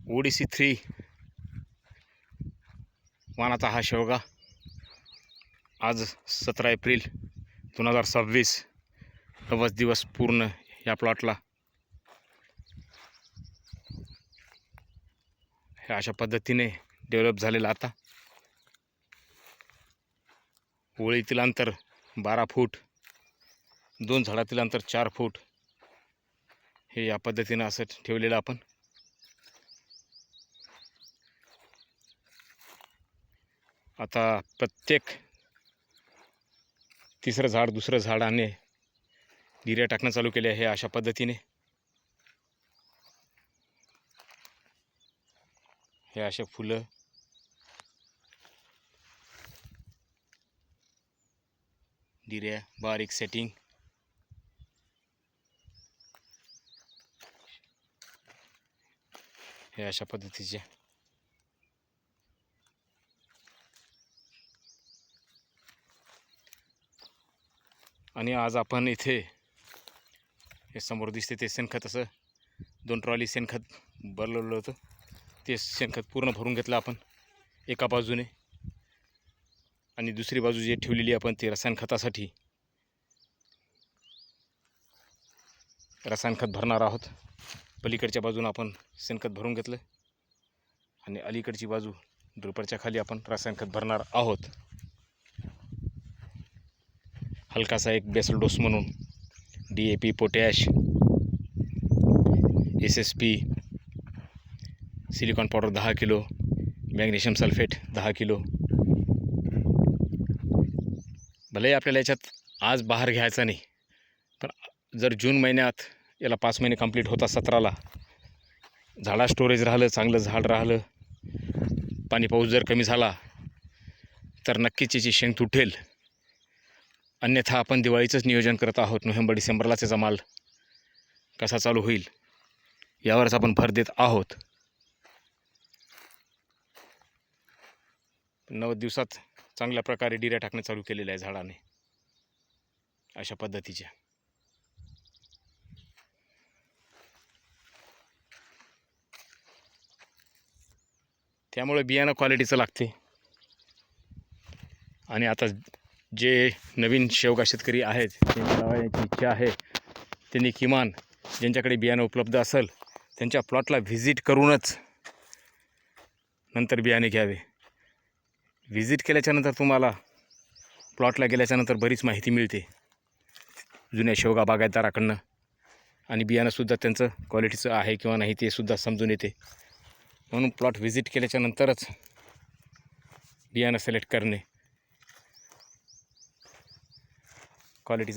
ODC3 वाणाचा हा शेवगा आज 17 एप्रिल 2026 90 दिवस पूर्ण या प्लॉटला हे अशा पद्धतीने डेव्हलप झालेला। आता ओळीतील अंतर 12 फूट, 2 झाडातील अंतर 4 फूट हे या पद्धतीने असं ठेवलेलं आपण। आता प्रत्येक तिसरं झाड दुसरं झाडाने डिऱ्या टाकणं चालू केले आहे अशा पद्धतीने। हे असे फुलं डिऱ्या बारीक सेटिंग हे अशा पद्धतीचे। आणि आज आपण इथे हे समोर दिसते ते शेणखत, असं 2 ट्रॉली शेणखत भरलेलं होतं। ते शेणखत पूर्ण भरून घेतलं आपण एका बाजूने, आणि दुसरी बाजू जी ठेवलेली आपण ती रसायन खतासाठी रसायन खत भरणार आहोत। पलीकडच्या बाजूने आपण शेणखत भरून घेतलं आणि अलीकडची बाजू ड्रिपरच्या खाली आपण रसायन खत भरणार आहोत। हलकासा एक बेसल डोस म्हणून DAP, potash, SSP, silicon powder 10 kilo, magnesium sulphate 10 kilo. भले आपल्याला याच्यात आज बहार घ्यायचा नाही, पण जर जून महिन्यात याला 5 महिने कंप्लीट होता 17ला झाडा स्टोरेज राहिलं, चांगलं झाड राहिलं, पाणी पाऊस जर कमी झाला तर नक्कीच याची शेंग तुटेल। अन्यथा आपण दिवाळीचंच नियोजन करत आहोत। नोव्हेंबर-डिसेंबरलाच याचा माल कसा चालू होईल यावरच आपण भर देत आहोत। 90 दिवसात चांगल्या प्रकारे डिऱ्या टाकणं चालू केलेलं आहे झाडाने अशा पद्धतीच्या। त्यामुळे बियाणं क्वालिटीचं लागते। आणि आता जे नवीन शेवगा शेतकरी आहेत त्यांची लावायची इच्छा आहे त्यांनी किमान ज्यांच्याकडे बियाणं उपलब्ध असेल त्यांच्या प्लॉटला व्हिजिट करूनच नंतर बियाणे घ्यावे। व्हिजिट केल्याच्यानंतर तुम्हाला प्लॉटला गेल्याच्यानंतर बरीच माहिती मिळते जुन्या शेवगा बागायतदाराकडनं, आणि बियाणंसुद्धा त्यांचं क्वालिटीचं आहे किंवा नाही ते सुद्धा समजून येते। म्हणून प्लॉट व्हिजिट केल्याच्यानंतरच बियाणं सिलेक्ट करणे क्वालिटीचं